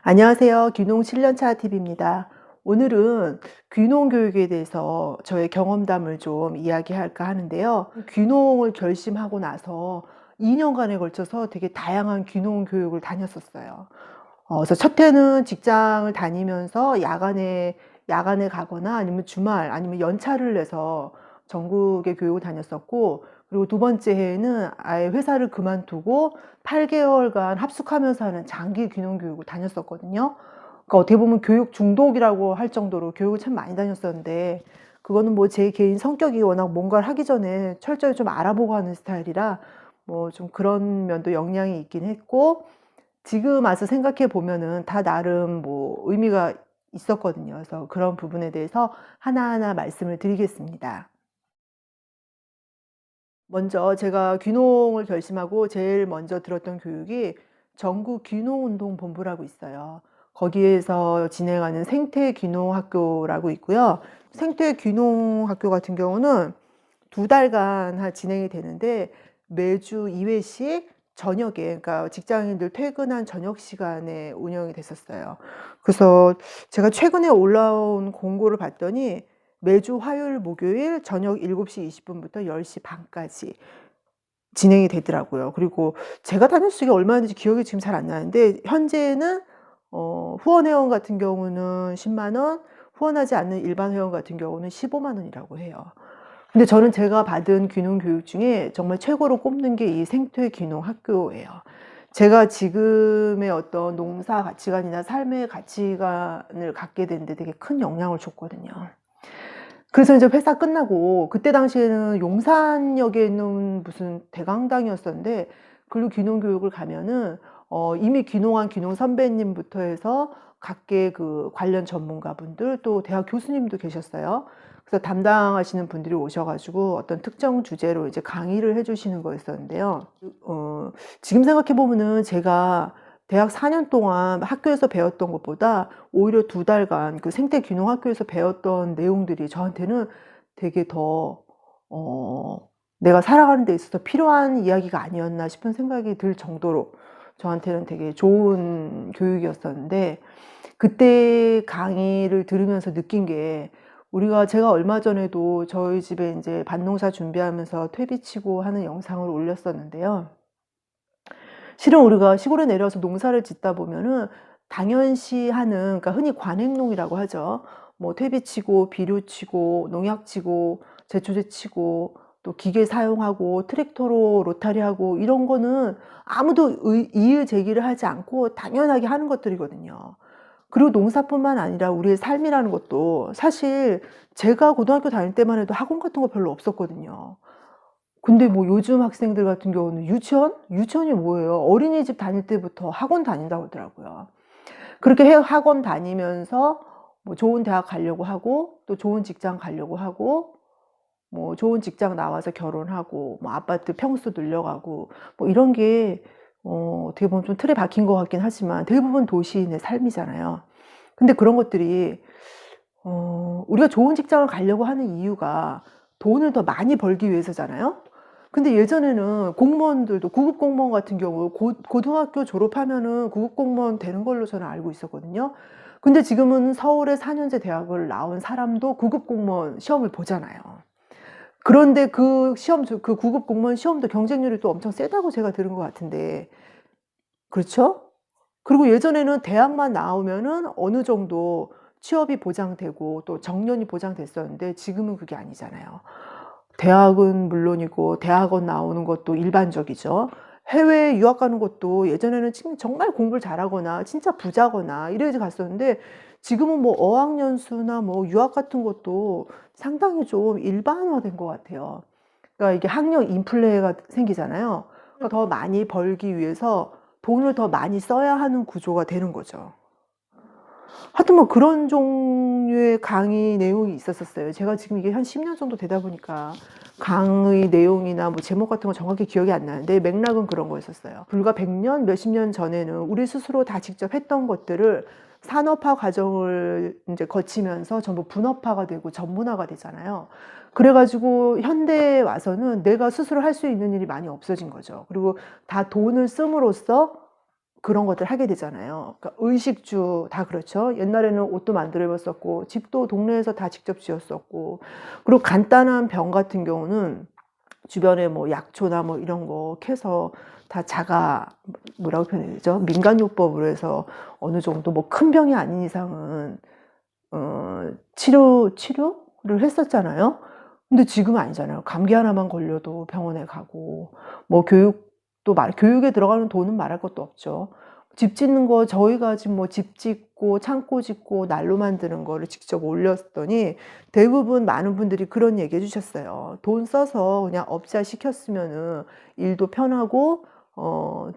안녕하세요. 귀농 7년차 TV입니다. 오늘은 귀농 교육에 대해서 저의 경험담을 좀 이야기할까 하는데요. 귀농을 결심하고 나서 2년간에 걸쳐서 되게 다양한 귀농 교육을 다녔었어요. 그래서 첫 해는 직장을 다니면서 야간에 가거나 아니면 주말 아니면 연차를 내서 전국의 교육을 다녔었고, 그리고 두 번째 해에는 아예 회사를 그만두고 8개월간 합숙하면서 하는 장기 귀농 교육을 다녔었거든요. 그러니까 어떻게 보면 교육 중독이라고 할 정도로 교육을 참 많이 다녔었는데, 그거는 뭐 제 개인 성격이 워낙 뭔가를 하기 전에 철저히 좀 알아보고 하는 스타일이라 뭐 좀 그런 면도 영향이 있긴 했고, 지금 와서 생각해 보면은 다 나름 뭐 의미가 있었거든요. 그래서 그런 부분에 대해서 하나하나 말씀을 드리겠습니다. 먼저 제가 귀농을 결심하고 제일 먼저 들었던 교육이 전국 귀농운동본부라고 있어요. 거기에서 진행하는 생태귀농학교라고 있고요. 생태귀농학교 같은 경우는 2달간 진행이 되는데, 매주 2회씩 저녁에, 그러니까 직장인들 퇴근한 저녁 시간에 운영이 됐었어요. 그래서 제가 최근에 올라온 공고를 봤더니 매주 화요일, 목요일 저녁 7시 20분부터 10시 반까지 진행이 되더라고요. 그리고 제가 다녔을 때 얼마였는지 기억이 지금 잘 안 나는데, 현재는 후원 회원 같은 경우는 10만 원, 후원하지 않는 일반 회원 같은 경우는 15만 원이라고 해요. 근데 저는 제가 받은 귀농 교육 중에 정말 최고로 꼽는 게 이 생태 귀농 학교예요. 제가 지금의 어떤 농사 가치관이나 삶의 가치관을 갖게 되는데 되게 큰 영향을 줬거든요. 그래서 이제 회사 끝나고, 그때 당시에는 용산역에 있는 무슨 대강당이었었는데, 글로 귀농 교육을 가면은 이미 귀농한 귀농 선배님부터 해서 각계 그 관련 전문가분들, 또 대학 교수님도 계셨어요. 그래서 담당하시는 분들이 오셔 가지고 어떤 특정 주제로 이제 강의를 해 주시는 거였었는데요. 지금 생각해 보면은 제가 대학 4년 동안 학교에서 배웠던 것보다 오히려 2달간 그 생태귀농학교에서 배웠던 내용들이 저한테는 되게 더 어 '내가 살아가는 데 있어서 필요한 이야기가 아니었나.' 싶은 생각이 들 정도로 저한테는 되게 좋은 교육이었었는데, 그때 강의를 들으면서 느낀 게, 제가 얼마 전에도 저희 집에 인제 밭농사 준비하면서 퇴비치고 하는 영상을 올렸었는데요. 실은 우리가 시골에 내려와서 농사를 짓다 보면은 당연시하는, 그러니까 흔히 관행농이라고 하죠. 뭐 퇴비치고 비료치고 농약치고 제초제치고 또 기계 사용하고 트랙터로 로타리하고, 이런 거는 아무도 이의 제기를 하지 않고 당연하게 하는 것들이거든요. 그리고 농사뿐만 아니라 우리의 삶이라는 것도 사실 제가 고등학교 다닐 때만 해도 학원 같은 거 별로 없었거든요. 근데 뭐 요즘 학생들 같은 경우는 유치원? 유치원이 뭐예요? 어린이집 다닐 때부터 학원 다닌다고 하더라고요. 그렇게 학원 다니면서 뭐 좋은 대학 가려고 하고, 또 좋은 직장 가려고 하고, 뭐 좋은 직장 나와서 결혼하고, 뭐 아파트 평수 늘려가고, 뭐 이런 게 어떻게 보면 좀 틀에 박힌 것 같긴 하지만 대부분 도시인의 삶이잖아요. 근데 그런 것들이 우리가 좋은 직장을 가려고 하는 이유가 돈을 더 많이 벌기 위해서잖아요. 근데 예전에는 공무원들도, 구급 공무원 같은 경우 고등학교 졸업하면은 구급 공무원 되는 걸로 저는 알고 있었거든요. 근데 지금은 서울의 4년제 대학을 나온 사람도 구급 공무원 시험을 보잖아요. 그런데 그 구급 공무원 시험도 경쟁률이 또 엄청 세다고 제가 들은 것 같은데, 그렇죠? 그리고 예전에는 대학만 나오면은 어느 정도 취업이 보장되고 또 정년이 보장됐었는데, 지금은 그게 아니잖아요. 대학은 물론이고 대학원 나오는 것도 일반적이죠. 해외에 유학 가는 것도 예전에는 정말 공부를 잘하거나 진짜 부자거나 이래야지 갔었는데, 지금은 뭐 어학연수나 뭐 유학 같은 것도 상당히 좀 일반화된 것 같아요. 그러니까 이게 학력 인플레가 생기잖아요. 그러니까 더 많이 벌기 위해서 돈을 더 많이 써야 하는 구조가 되는 거죠. 하여튼 뭐 그런 종류의 강의 내용이 있었었어요. 제가 지금 이게 한 10년 정도 되다 보니까 강의 내용이나 뭐 제목 같은 거 정확히 기억이 안 나는데, 맥락은 그런 거였었어요. 불과 100년, 몇십 년 전에는 우리 스스로 다 직접 했던 것들을 산업화 과정을 인제 거치면서 전부 분업화가 되고 전문화가 되잖아요. 그래 가지고 현대에 와서는 내가 스스로 할 수 있는 일이 많이 없어진 거죠. 그리고 다 돈을 씀으로써 그런 것들 하게 되잖아요. 그러니까 의식주 다 그렇죠. 옛날에는 옷도 만들어 입었었고 집도 동네에서 다 직접 지었었고, 그리고 간단한 병 같은 경우는 주변에 뭐 약초나 뭐 이런 거 캐서 다 뭐라고 표현해야 되죠? 민간요법으로 해서 어느 정도 뭐 큰 병이 아닌 이상은 치료를 했었잖아요. 근데 지금은 아니잖아요. 감기 하나만 걸려도 병원에 가고, 뭐 교육에 들어가는 돈은 말할 것도 없죠. 집 짓는 거 저희가 지금 뭐 집 짓고 창고 짓고 난로 만드는 거를 직접 올렸더니 대부분 많은 분들이 그런 얘기 해주셨어요. 돈 써서 그냥 업자 시켰으면은 일도 편하고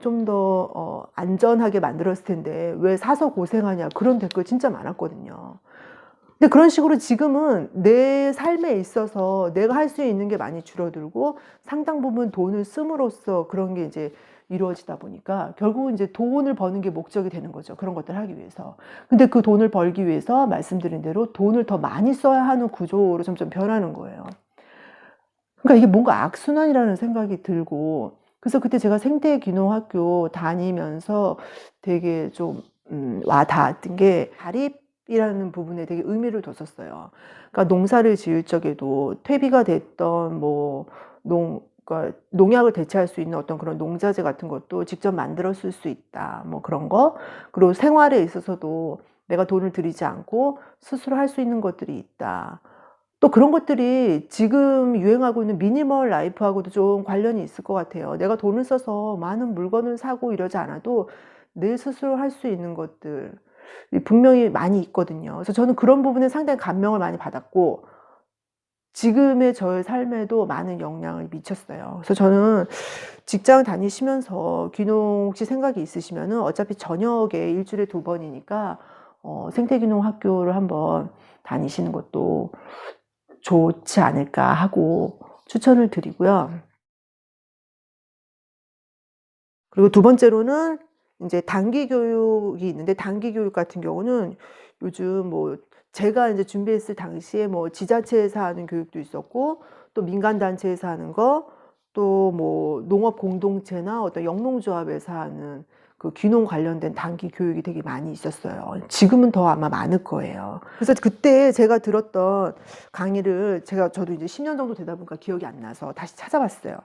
좀 더 안전하게 만들었을 텐데 왜 사서 고생하냐, 그런 댓글 진짜 많았거든요. 근데 그런 식으로 지금은 내 삶에 있어서 내가 할 수 있는 게 많이 줄어들고 상당 부분 돈을 씀으로써 그런 게 이제 이루어지다 보니까 결국은 이제 돈을 버는 게 목적이 되는 거죠. 그런 것들을 하기 위해서. 근데 그 돈을 벌기 위해서 말씀드린 대로 돈을 더 많이 써야 하는 구조로 점점 변하는 거예요. 그러니까 이게 뭔가 악순환이라는 생각이 들고, 그래서 그때 제가 생태귀농학교 다니면서 되게 좀 와닿았던 게 자립이라는 부분에 되게 의미를 뒀었어요. 그러니까 농사를 지을 적에도 퇴비가 됐던 그러니까 농약을 대체할 수 있는 어떤 그런 농자재 같은 것도 직접 만들어 쓸 수 있다, 뭐 그런 거. 그리고 생활에 있어서도 내가 돈을 들이지 않고 스스로 할 수 있는 것들이 있다. 또 그런 것들이 지금 유행하고 있는 미니멀 라이프하고도 좀 관련이 있을 것 같아요. 내가 돈을 써서 많은 물건을 사고 이러지 않아도 내 스스로 할 수 있는 것들 분명히 많이 있거든요. 그래서 저는 그런 부분에 상당히 감명을 많이 받았고 지금의 저의 삶에도 많은 영향을 미쳤어요. 그래서 저는 직장 다니시면서 귀농 혹시 생각이 있으시면은 어차피 저녁에 일주일에 2번이니까 생태귀농 학교를 한번 다니시는 것도 좋지 않을까 하고 추천을 드리고요. 그리고 두 번째로는 이제 단기 교육이 있는데, 단기 교육 같은 경우는 요즘 뭐 제가 이제 준비했을 당시에 뭐 지자체에서 하는 교육도 있었고 또 민간 단체에서 하는 거, 또 뭐 농업 공동체나 어떤 영농조합에서 하는 그 귀농 관련된 단기 교육이 되게 많이 있었어요. 지금은 더 아마 많을 거예요. 그래서 그때 제가 들었던 강의를 저도 이제 10년 정도 되다 보니까 기억이 안 나서 다시 찾아봤어요.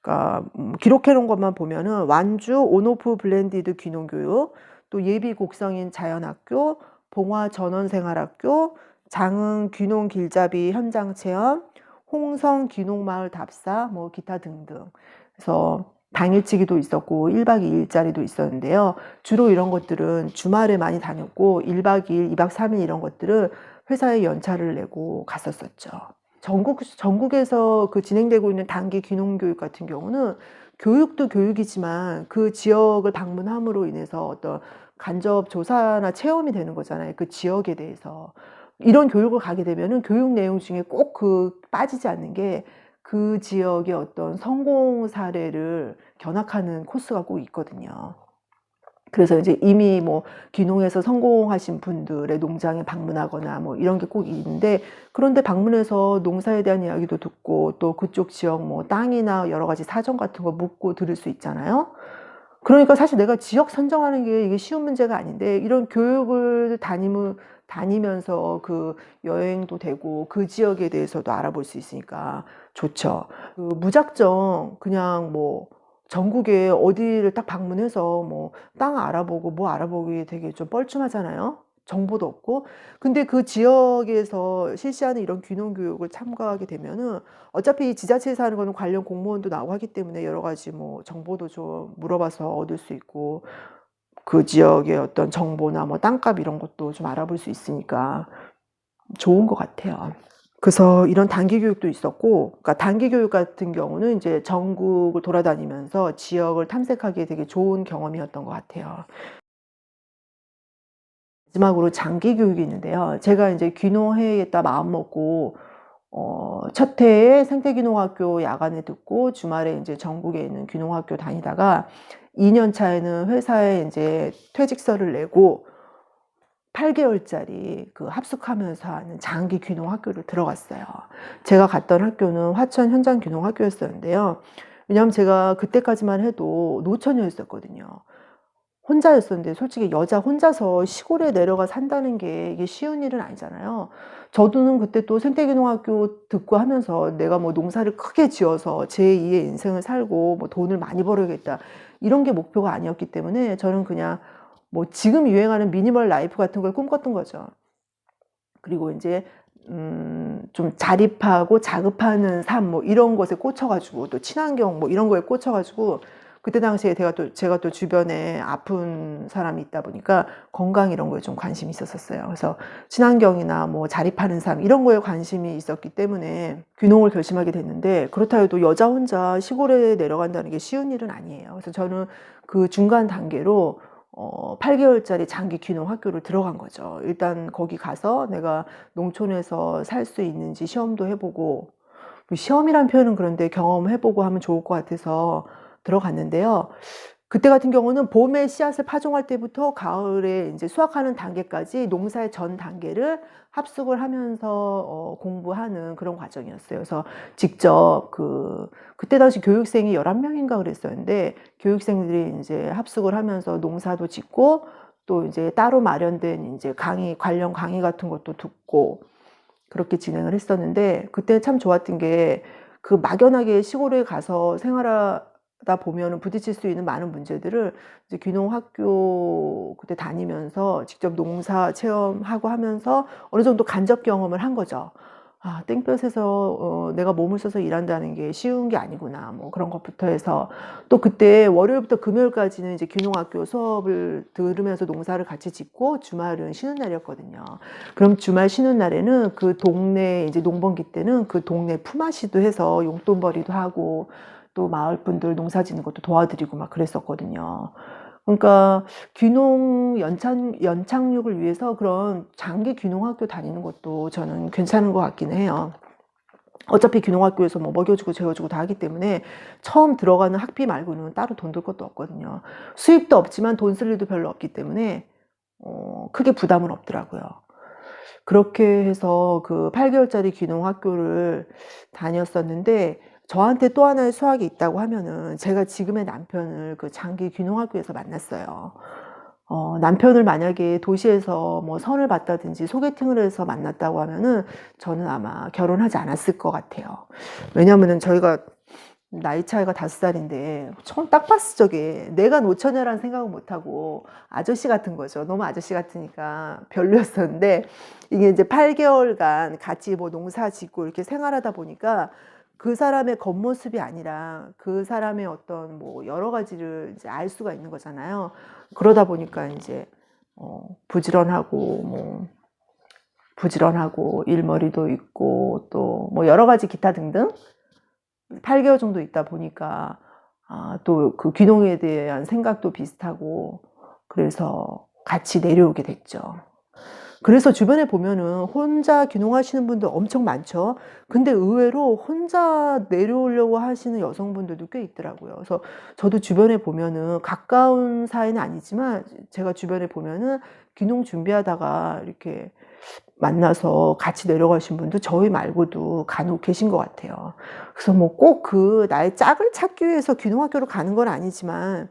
그러니까 기록해 놓은 것만 보면은 완주 온오프 블렌디드 귀농교육, 또 예비 곡성인 자연학교, 봉화 전원생활학교, 장흥 귀농 길잡이 현장 체험, 홍성 귀농마을 답사, 뭐 기타 등등. 그래서 당일치기도 있었고 1박 2일짜리도 있었는데요. 주로 이런 것들은 주말에 많이 다녔고 1박 2일, 2박 3일 이런 것들은 회사에 연차를 내고 갔었었죠. 전국에서 그 진행되고 있는 단기 귀농교육 같은 경우는 교육도 교육이지만 그 지역을 방문함으로 인해서 어떤 간접 조사나 체험이 되는 거잖아요. 그 지역에 대해서. 이런 교육을 가게 되면은 교육 내용 중에 꼭 빠지지 않는 게 그 지역의 어떤 성공 사례를 견학하는 코스가 꼭 있거든요. 그래서 이제 이미 뭐 귀농해서 성공하신 분들의 농장에 방문하거나 뭐 이런 게 꼭 있는데, 그런데 방문해서 농사에 대한 이야기도 듣고 또 그쪽 지역 뭐 땅이나 여러 가지 사정 같은 거 묻고 들을 수 있잖아요. 그러니까 사실 내가 지역 선정하는 게 이게 쉬운 문제가 아닌데, 이런 교육을 다니면서 그 여행도 되고 그 지역에 대해서도 알아볼 수 있으니까 좋죠. 그 무작정 그냥 뭐 전국에 어디를 딱 방문해서 뭐 땅 알아보고 뭐 알아보기 되게 좀 뻘쭘하잖아요. 정보도 없고. 근데 그 지역에서 실시하는 이런 귀농 교육을 참가하게 되면은 어차피 지자체에서 하는 거는 관련 공무원도 나오고 하기 때문에 여러 가지 뭐 정보도 좀 물어봐서 얻을 수 있고, 그 지역의 어떤 정보나 뭐 땅값 이런 것도 좀 알아볼 수 있으니까 좋은 것 같아요. 그래서 이런 단기 교육도 있었고, 그러니까 단기 교육 같은 경우는 이제 전국을 돌아다니면서 지역을 탐색하기에 되게 좋은 경험이었던 것 같아요. 마지막으로 장기 교육이 있는데요. 제가 이제 귀농해야겠다 마음 먹고 첫 해에 생태귀농학교 야간에 듣고 주말에 이제 전국에 있는 귀농학교 다니다가 2년 차에는 회사에 이제 퇴직서를 내고 8개월짜리 그 합숙하면서 하는 장기 귀농학교를 들어갔어요. 제가 갔던 학교는 화천 현장 귀농학교였었는데요. 왜냐하면 제가 그때까지만 해도 노처녀였었거든요. 혼자였었는데 솔직히 여자 혼자서 시골에 내려가 산다는 게 이게 쉬운 일은 아니잖아요. 저도 그때 또 생태기농학교 듣고 하면서 내가 뭐 농사를 크게 지어서 제2의 인생을 살고 뭐 돈을 많이 벌어야겠다 이런 게 목표가 아니었기 때문에 저는 그냥 뭐 지금 유행하는 미니멀 라이프 같은 걸 꿈꿨던 거죠. 그리고 이제 좀 자립하고 자급하는 삶 뭐 이런 것에 꽂혀가지고 또 친환경 뭐 이런 거에 꽂혀가지고 그때 당시에 제가 또 주변에 아픈 사람이 있다 보니까 건강 이런 거에 좀 관심이 있었어요. 그래서 친환경이나 뭐 자립하는 삶 이런 거에 관심이 있었기 때문에 귀농을 결심하게 됐는데 그렇다 해도 여자 혼자 시골에 내려간다는 게 쉬운 일은 아니에요. 그래서 저는 그 중간 단계로 8개월짜리 장기 귀농 학교를 들어간 거죠. 일단 거기 가서 내가 농촌에서 살 수 있는지 시험도 해보고, 시험이란 표현은 그런데 경험해보고 하면 좋을 것 같아서 들어갔는데요. 그때 같은 경우는 봄에 씨앗을 파종할 때부터 가을에 이제 수확하는 단계까지 농사의 전 단계를 합숙을 하면서 공부하는 그런 과정이었어요. 그래서 직접 그때 당시 교육생이 11명인가 그랬었는데 교육생들이 이제 합숙을 하면서 농사도 짓고 또 이제 따로 마련된 이제 관련 강의 같은 것도 듣고 그렇게 진행을 했었는데 그때 참 좋았던 게 그 막연하게 시골에 가서 생활하다 보면은 부딪힐 수 있는 많은 문제들을 이제 귀농학교 그때 다니면서 직접 농사 체험하고 하면서 어느 정도 간접 경험을 한 거죠. 아, 땡볕에서 내가 몸을 써서 일한다는 게 쉬운 게 아니구나. 뭐 그런 것부터 해서 또 그때 월요일부터 금요일까지는 이제 귀농학교 수업을 들으면서 농사를 같이 짓고 주말은 쉬는 날이었거든요. 그럼 주말 쉬는 날에는 그 동네 이제 농번기 때는 그 동네 품앗이도 해서 용돈벌이도 하고 또 마을 분들 농사 짓는 것도 도와드리고 막 그랬었거든요. 그러니까 귀농 연착륙을 위해서 그런 장기 귀농학교 다니는 것도 저는 괜찮은 것 같긴 해요. 어차피 귀농학교에서 뭐 먹여주고 재워주고 다 하기 때문에 처음 들어가는 학비 말고는 따로 돈 들 것도 없거든요. 수입도 없지만 돈 쓸 일도 별로 없기 때문에 크게 부담은 없더라고요. 그렇게 해서 그 8개월짜리 귀농학교를 다녔었는데 저한테 또 하나의 수학이 있다고 하면은 제가 지금의 남편을 그 장기 귀농학교에서 만났어요. 남편을 만약에 도시에서 뭐 선을 봤다든지 소개팅을 해서 만났다고 하면은 저는 아마 결혼하지 않았을 것 같아요. 왜냐면은 저희가 나이 차이가 5살인데 처음 딱 봤을 적에 내가 놓처녀라는 생각은 못하고 아저씨 같은 거죠. 너무 아저씨 같으니까 별로였었는데 이게 이제 8개월간 같이 뭐 농사 짓고 이렇게 생활하다 보니까 그 사람의 겉모습이 아니라 그 사람의 어떤 뭐 여러 가지를 이제 알 수가 있는 거잖아요. 그러다 보니까 이제 부지런하고 일머리도 있고 또 뭐 여러 가지 기타 등등 8개월 정도 있다 보니까 또 그 귀농에 대한 생각도 비슷하고 그래서 같이 내려오게 됐죠. 그래서 주변에 보면은 혼자 귀농하시는 분들 엄청 많죠. 근데 의외로 혼자 내려오려고 하시는 여성분들도 꽤 있더라고요. 그래서 저도 주변에 보면은 가까운 사이는 아니지만 제가 주변에 보면은 귀농 준비하다가 이렇게 만나서 같이 내려가신 분도 저희 말고도 간혹 계신 것 같아요. 그래서 뭐 꼭 나의 짝을 찾기 위해서 귀농학교를 가는 건 아니지만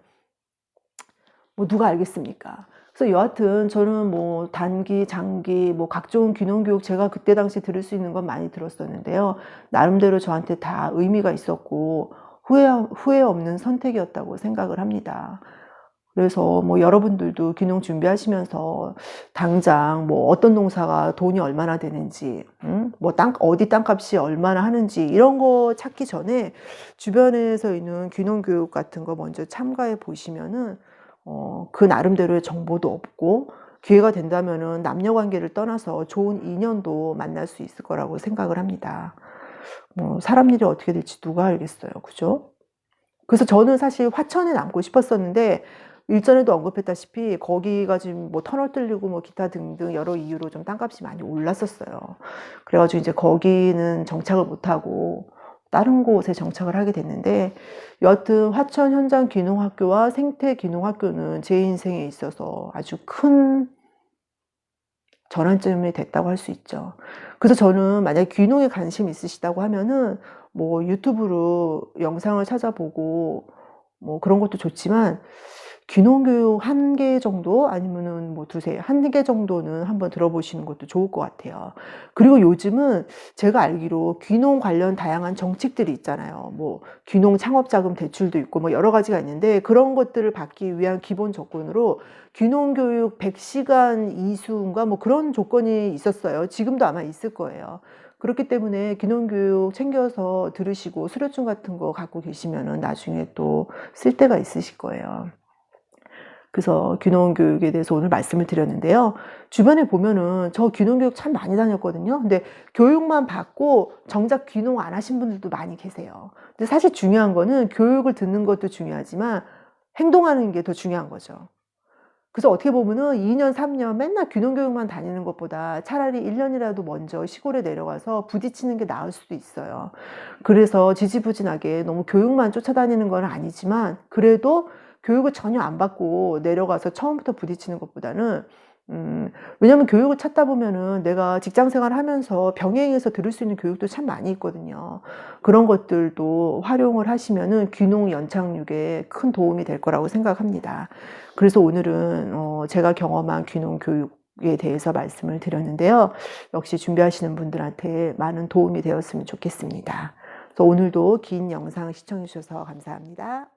뭐 누가 알겠습니까? 그래서 여하튼 저는 뭐 단기, 장기, 뭐 각종 귀농 교육 제가 그때 당시 들을 수 있는 건 많이 들었었는데요. 나름대로 저한테 다 의미가 있었고 후회 없는 선택이었다고 생각을 합니다. 그래서 뭐 여러분들도 귀농 준비하시면서 당장 뭐 어떤 농사가 돈이 얼마나 되는지, 뭐 어디 땅값이 얼마나 하는지 이런 거 찾기 전에 주변에서 있는 귀농 교육 같은 거 먼저 참가해 보시면은 그 나름대로의 정보도 얻고 기회가 된다면은 남녀 관계를 떠나서 좋은 인연도 만날 수 있을 거라고 생각을 합니다. 뭐 사람 일이 어떻게 될지 누가 알겠어요. 그죠? 그래서 저는 사실 화천에 남고 싶었었는데 일전에도 언급했다시피 거기가 지금 뭐 터널 뚫리고 뭐 기타 등등 여러 이유로 좀 땅값이 많이 올랐었어요. 그래가지고 이제 거기는 정착을 못하고 다른 곳에 정착을 하게 됐는데 여하튼 화천 현장 귀농학교와 생태 귀농학교는 제 인생에 있어서 아주 큰 전환점이 됐다고 할 수 있죠. 그래서 저는 만약에 귀농에 관심이 있으시다고 하면은 뭐 유튜브로 영상을 찾아보고 뭐 그런 것도 좋지만 귀농 교육 1개 정도 아니면은 뭐 2-3, 1개 정도는 한번 들어보시는 것도 좋을 것 같아요. 그리고 요즘은 제가 알기로 귀농 관련 다양한 정책들이 있잖아요. 뭐 귀농 창업자금 대출도 있고 뭐 여러 가지가 있는데, 그런 것들을 받기 위한 기본 조건으로 귀농 교육 100시간 이수인가 뭐 그런 조건이 있었어요. 지금도 아마 있을 거예요. 그렇기 때문에 귀농 교육 챙겨서 들으시고 수료증 같은 거 갖고 계시면은 나중에 또 쓸 데가 있으실 거예요. 그래서 귀농 교육에 대해서 오늘 말씀을 드렸는데요. 주변에 보면은 저 귀농 교육 참 많이 다녔거든요. 근데 교육만 받고 정작 귀농 안 하신 분들도 많이 계세요. 근데 사실 중요한 거는 교육을 듣는 것도 중요하지만 행동하는 게 더 중요한 거죠. 그래서 어떻게 보면은 2년, 3년 맨날 귀농 교육만 다니는 것보다 차라리 1년이라도 먼저 시골에 내려가서 부딪히는 게 나을 수도 있어요. 그래서 지지부진하게 너무 교육만 쫓아다니는 건 아니지만, 그래도 교육을 전혀 안 받고 내려가서 처음부터 부딪히는 것보다는 왜냐면 교육을 찾다 보면은 내가 직장 생활하면서 병행해서 들을 수 있는 교육도 참 많이 있거든요. 그런 것들도 활용을 하시면은 귀농 연착륙에 큰 도움이 될 거라고 생각합니다. 그래서 오늘은 제가 경험한 귀농 교육에 대해서 말씀을 드렸는데요. 역시 준비하시는 분들한테 많은 도움이 되었으면 좋겠습니다. 그래서 오늘도 긴 영상 시청해 주셔서 감사합니다.